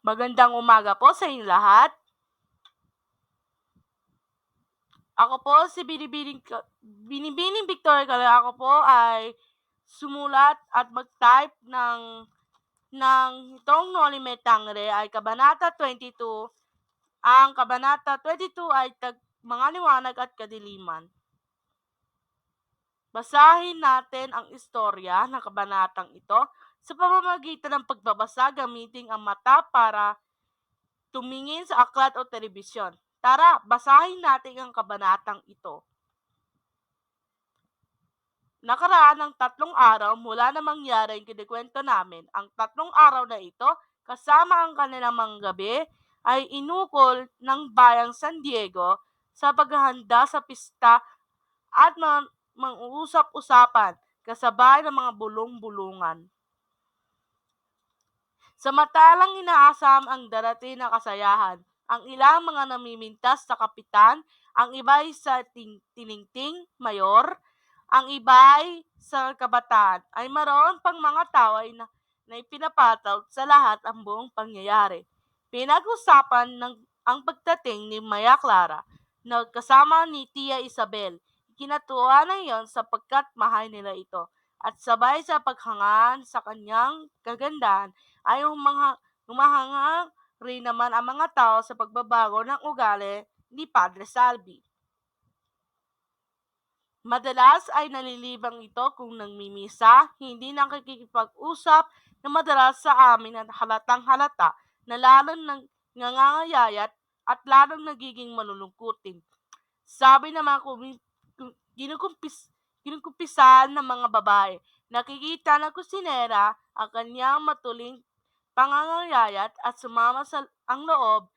Magandang umaga po sa inyong lahat. Ako po si Binibining Victoria Calao. Ako po ay sumulat at mag-type ng itong Noli Me Tangere ay Kabanata 22. Ang Kabanata 22 ay mga liwanag at kadiliman. Basahin natin ang istorya ng kabanatang ito sa pamamagitan ng pagbabasa gamitin ang mata para tumingin sa aklat o telebisyon. Tara, basahin natin ang kabanatang ito. Nakaraan ng 3 araw mula na mangyari ang kinikwento namin. Ang 3 araw na ito, kasama ang kanilang mga gabi, ay inukol ng bayang San Diego sa paghahanda sa pista at mang-uusap-usapan kasabay ng mga bulong-bulungan. Samantalang inaasam ang darating na kasayahan, ang ilang mga namimintas sa kapitan, ang iba'y sa tiningting mayor, ang iba'y sa kabataan, ay maroon pang mga tao na ipinapataw sa lahat ang buong pangyayari. Pinag-usapan ang pagdating ni Maya Clara na kasama ni Tia Isabel. Kinatuwa na iyon sapagkat mahal nila ito at sabay sa paghangan sa kanyang kagandahan ay humahanga rin naman ang mga tao sa pagbabago ng ugali ni Padre Salvi. Madalas ay nalilibang ito kung nagmimisa, hindi nakikipag-usap na madalas sa amin at halatang-halata na lalong nangangayayat at lalong nagiging malulungkutin. Sabi ng mga kinukumpisan ng mga babae, nakikita ng kusinera ang kanyang matuling pangangayayat at sumama sa ang loob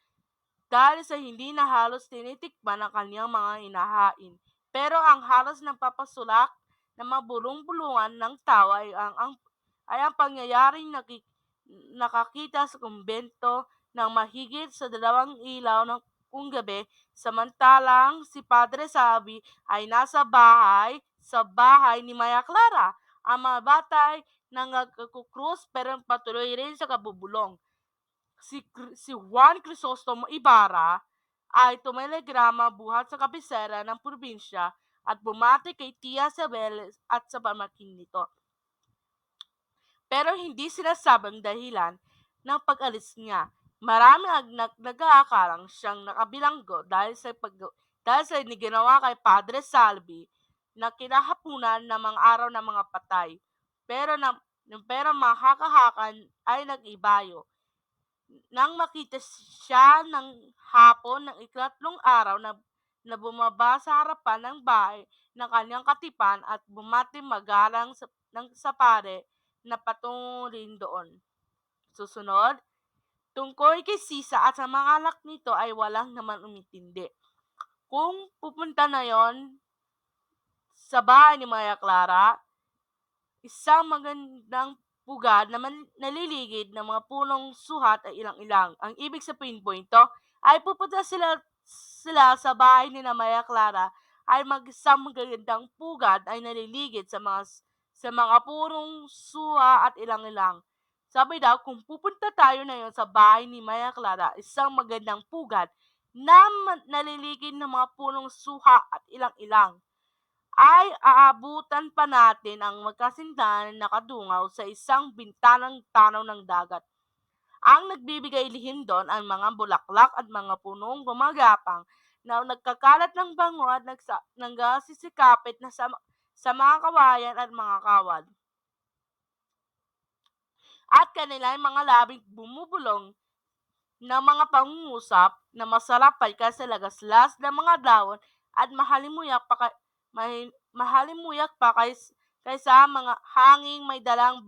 dahil sa hindi na halos tinitikman ang kanyang mga inahain. Pero ang halos ng papasulak na mabulong-bulungan ng tao ay ang pangyayaring nakakita sa kumbento ng mahigit sa 2 ilaw ng gabi, samantalang si Padre Salvi ay nasa sa bahay ni Maya Clara. Ang mga bata ay nagkukrus pero patuloy rin sa kabubulong. Si Juan Crisostomo Ibarra ay tumelegrama buhat sa kabisera ng probinsya at bumati kay Tia Isabel at sa pamangkin nito. Pero hindi sinasabing dahilan ng pag-alis niya. Marami ang nag-aakalang siyang nakabilanggo dahil sa ginawa kay Padre Salvi na kinahapunan ng mga araw ng mga patay. Pero mahakahakan ay nag-ibayo. Nang makita siya ng hapon ng 3 araw na bumaba sa harapan ng bahay ng kanyang katipan at bumati magalang sa pare na patungo rin doon. Susunod, tungkol kay Sisa at sa mga anak nito ay walang naman umintindi. Kung pupunta na yon sa bahay ni Maria Clara, isang magandang pugad na naliligid ng mga punong suhat ay ilang-ilang. Ang ibig sabihin po ito ay pupunta sila sa bahay ni Maria Clara ay isang magandang pugad ay naliligid sa mga punong suha at ilang-ilang. Sabi daw, kung pupunta tayo na yon sa bahay ni Maria Clara, isang magandang pugad na naliligid ng mga punong suha at ilang-ilang, ay aabutan pa natin ang magkasintahan na nakadungaw sa isang bintanang tanaw ng dagat. Ang nagbibigay lihim doon ang mga bulaklak at mga punong gumagapang na nagkakalat ng bango at nagsisikapit na sa mga kawayan at mga kawad. At kanilang mga labing bumubulong na mga pangungusap na masarap ay kasalagaslas ng mga dahon at mahalimuyak pa kaysa mga hanging may dalang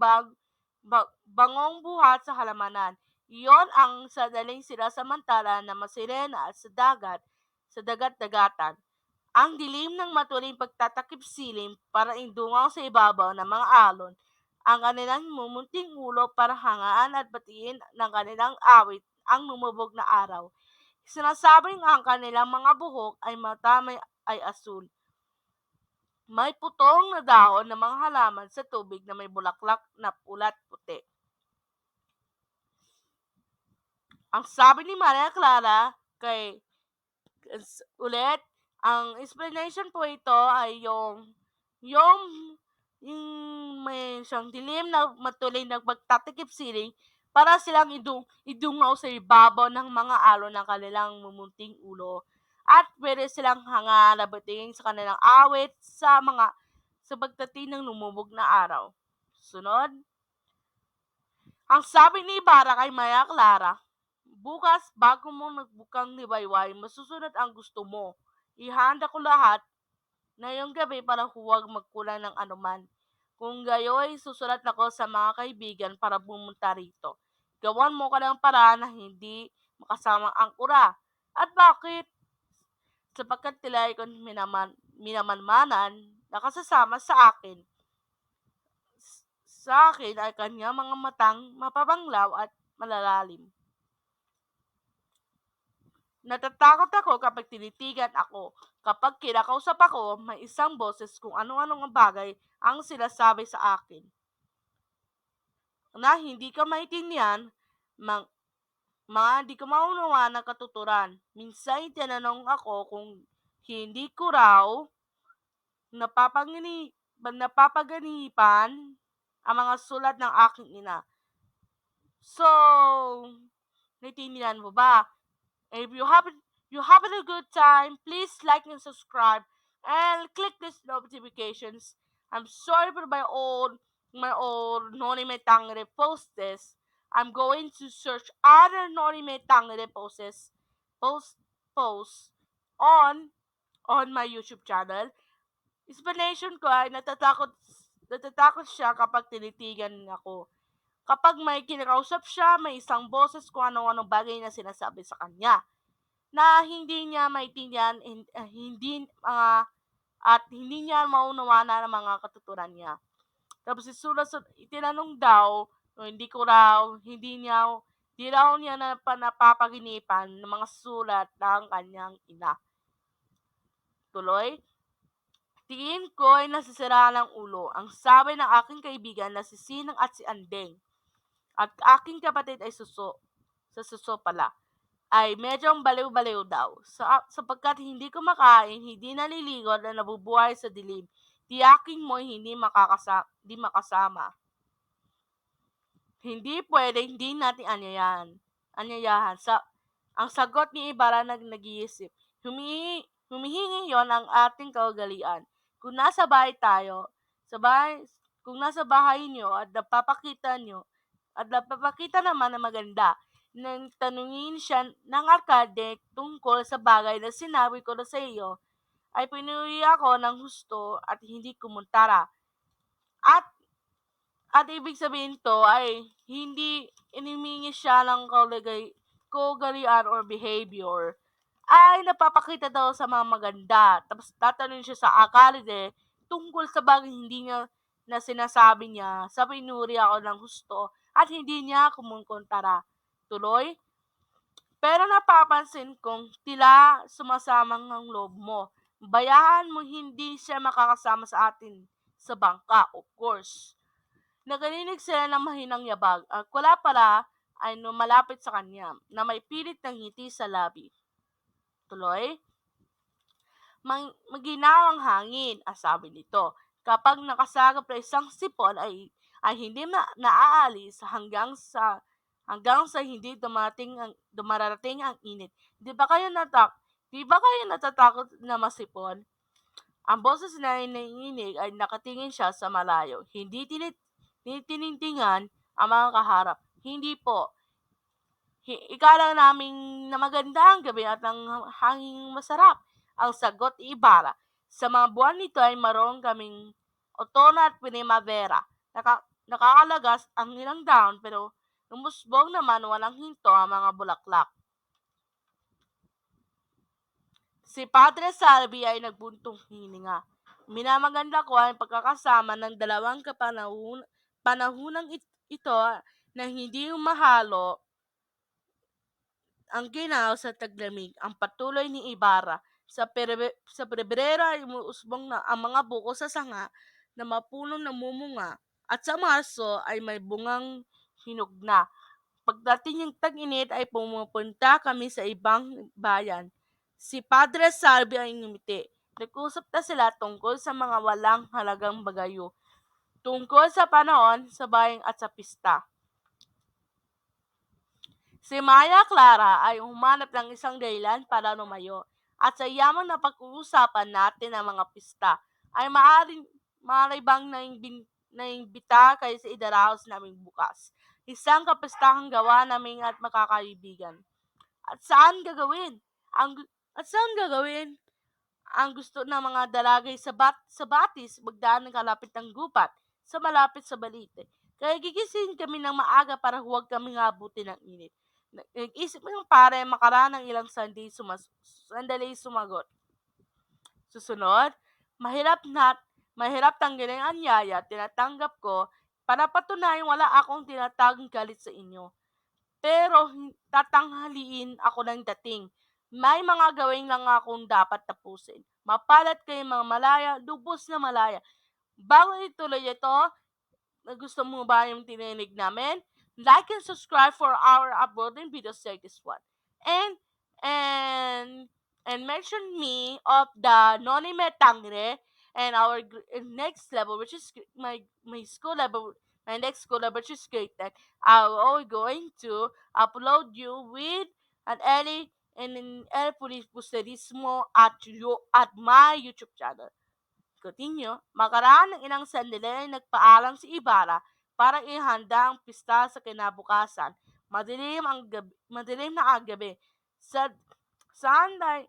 bangong buhat sa halamanan. Iyon ang sadaling sinasamantala na masirena sa dagat-dagatan. Ang dilim ng matuling pagtatakip-silim para indungaw sa ibabaw ng mga alon, ang kanilang mumunting ulo para hangaan at batiin ng kanilang awit ang lumubog na araw. Sinasabing ang kanilang mga buhok ay ay asul. May putong na dahon ng mga halaman sa tubig na may bulaklak na pulat puti. Ang sabi ni Maria Clara kay ulit, ang explanation po ito ay yung yung may siyang dilim na matuloy na magtatakip siling para silang idungaw sa ibabaw ng mga alon ng kanilang mumunting ulo at pwede silang hangalabating sa kanilang awit sa pagdating ng lumubog na araw. Sunod, ang sabi ni Ibarra kay Maya Clara, bukas bago mo nagbukang liwayway, masusunod ang gusto mo. Ihanda ko lahat ngayong gabi para huwag magkulang ng anuman. Kung gayoy, susulat ako sa mga kaibigan para pumunta rito. Gawan mo ka ng paraan na hindi makasama ang ura. At bakit? Sapagkat tila ay kung minamanmanan nakasasama sa akin. Sa akin ay kanyang mga matang mapabanglaw at malalalim. Natatakot ako kapag tinitigan ako. Kapag kinakausap ako, may isang boses kung ano-anong bagay ang sinasabi sa akin. Na hindi ka maintindihan, mga hindi ko maunawaan ng katuturan. Minsan tinanong ako kung hindi ko raw napapaganipan ang mga sulat ng aking ina. So, naiintindihan mo ba? If you having a good time, please like and subscribe and click these notifications. I'm sorry for my old Noni Me Tangere posts. I'm going to search other Noni Me Tangere post posts on my YouTube channel. Explanation ko ay natatakot siya kapag tinitigan ako. Kapag may kinakausap siya, may isang boses kung ano-anong bagay na sinasabi sa kanya na hindi niya maintindihan, at hindi niya maunawaan ang mga katuturan niya. Tapos itinanong daw, hindi raw niya napapaginipan ng mga sulat ng kanyang ina. Tuloy, tingin ko ay nasisiraan ng ulo. Ang sabi ng aking kaibigan na si Sinang at si Andeng at aking kapatid ay sa suso pala, ay medyong baliw-baliw daw. Sapagkat hindi kumakain, hindi naliligo at nabubuhay sa dilim, tiyaking mo hindi makasama. Hindi pwede, hindi natin anyayahan. Ang sagot ni Ibarra nag-iisip. Humihingi yon ang ating kaugalian. Kung nasa bahay tayo, kung nasa bahay nyo at napapakita naman na maganda, nang tanungin siya ng alkalde tungkol sa bagay na sinabi ko na sa iyo, ay pinuli ako ng husto at hindi kumuntara. At ibig sabihin to ay hindi inimingi siya ng kaugalian or behavior, ay napapakita daw sa mga maganda. Tapos tatanungin siya sa alkalde tungkol sa bagay hindi niya na sinasabi niya, sa pinuri ako ng husto at hindi niya kumukontara. Tuloy, pero napapansin kong tila sumasamang ang loob mo. Bayahan mo hindi siya makakasama sa atin sa bangka, of course. Nagarinig sila ng mahinang yabag at wala pala ay malapit sa kanya na may pilit ng ngiti sa labi. Tuloy, maginaw ang hangin, sabi nito. Kapag nakasagap na isang sipon ay hindi naaalis hanggang sa hindi dumarating ang init. Di ba kayo natatakot na masipon? Ang boses na naiinig ay nakatingin siya sa malayo. Hindi tinitingnan ang mga kaharap. Hindi po. Ikala naming na maganda ang gabi at ang hangin masarap. Ang sagot ni Ibarra. Sa mga buwan nito ay maroon kaming otono at primavera. Nakakalagas ang ilang dahon pero umusbong naman walang hinto ang mga bulaklak. Si Padre Salvi ay nagbuntong hininga. Minamaganda ko ang pagkakasama ng dalawang panahunang ito na hindi umahalo ang ginaw sa taglamig. Ang patuloy ni Ibarra. Sa Pebrero ay umuusbong na ang mga buko sa sanga na mapunong namumunga at sa Marso ay may bungang hinog na. Pagdating ng tag-init ay pumupunta kami sa ibang bayan. Si Padre Salvi ay ngumiti. Nag-usap na sila tungkol sa mga walang halagang bagayo, tungkol sa panahon, sa bayang at sa pista. Si Maya Clara ay humanap ng isang dahilan para lumayo, at sa yamang na pag-uusapan natin ang mga pista, ay maaari bang naimbita kayo sa Ida House naming bukas. Isang kapistahang gawa namin at makakaibigan. At saan gagawin? At saan gagawin? Ang gusto ng mga dalagay sa batis, magdaan ng kalapit ng gubat, sa malapit sa balite. Kaya gigising kami ng maaga para huwag kami ngabutin ng init. Nag-isip ng pare makaraan ng ilang sandali sumagot. Susunod, mahirap tanggalin ang yaya, tinatanggap ko para patunayang wala akong tinatagong galit sa inyo. Pero tatanghaliin ako ng dating. May mga gawin lang akong dapat tapusin. Mapalat kayo mga malaya, lubos na malaya. Bago ituloy ito, gusto mo ba yung tininig namin? Like and subscribe for our uploading videos like this one. And and mention me of the Nonime Tangre and our next level, which is my school level, my next school level, which is grade 10. I'm going to upload you with an early and an early police pusterismo at my YouTube channel. Coutinho, makaraan ng ilang sandali ay nagpaalam si Ibarra para ihanda ang pista sa kinabukasan. Madilim na ang gabi. Saan ay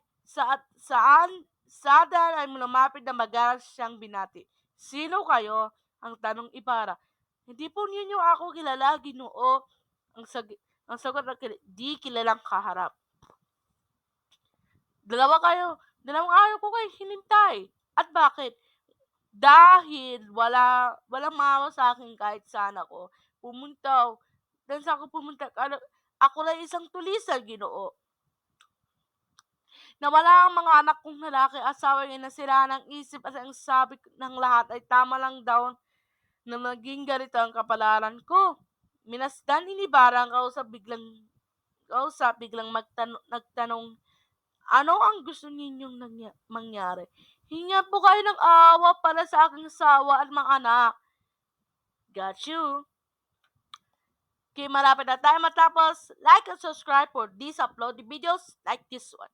lumapit na magalang siyang binati. Sino kayo? Ang tanong Ibarra. Hindi po ninyo ako kilala, Ginoo. Ang sagot na di kilalang kaharap. Dalawang araw ko kayo hinintay. At bakit? Dahil walang maawa sa akin kahit saan ako pumunta. Dahil saan ako pumunta, ako lang isang tulisan, Ginoo. Nawala ang mga anak kong lalaki, asawa niya, nasira ng isip, at ang sabi ng lahat ay tama lang daw na maging ganito ang kapalaran ko. Minasdan ni Ibarra ang kausap, biglang nagtanong, ano ang gusto ninyong mangyari? Hinga po kayo ng awa para sa aking asawa at mga anak. Got you. Okay, malapit na tayo matapos. Like and subscribe for these uploaded videos like this one.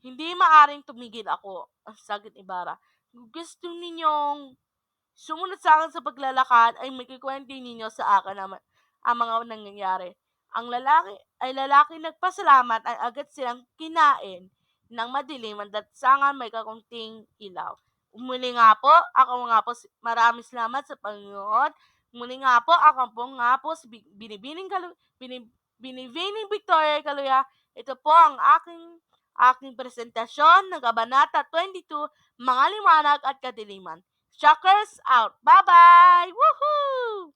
Hindi maaring tumigil ako, ang sagot ni Ibarra. Kung gusto ninyong sumunod sa akin sa paglalakad, ay magkikwento ninyo sa akin ang mga nangyayari. Ang lalaki nagpasalamat ay agad silang kinain ng madilim at datsangan may kakunting ilaw. Muli nga po, maraming salamat sa Panginoon. Muli nga po, ako si Binibining Victoria Caluya. Ito po ang aking presentasyon ng Kabanata 22, Mga Liwanag at Kadiliman. Shockers out! Bye-bye! Woohoo!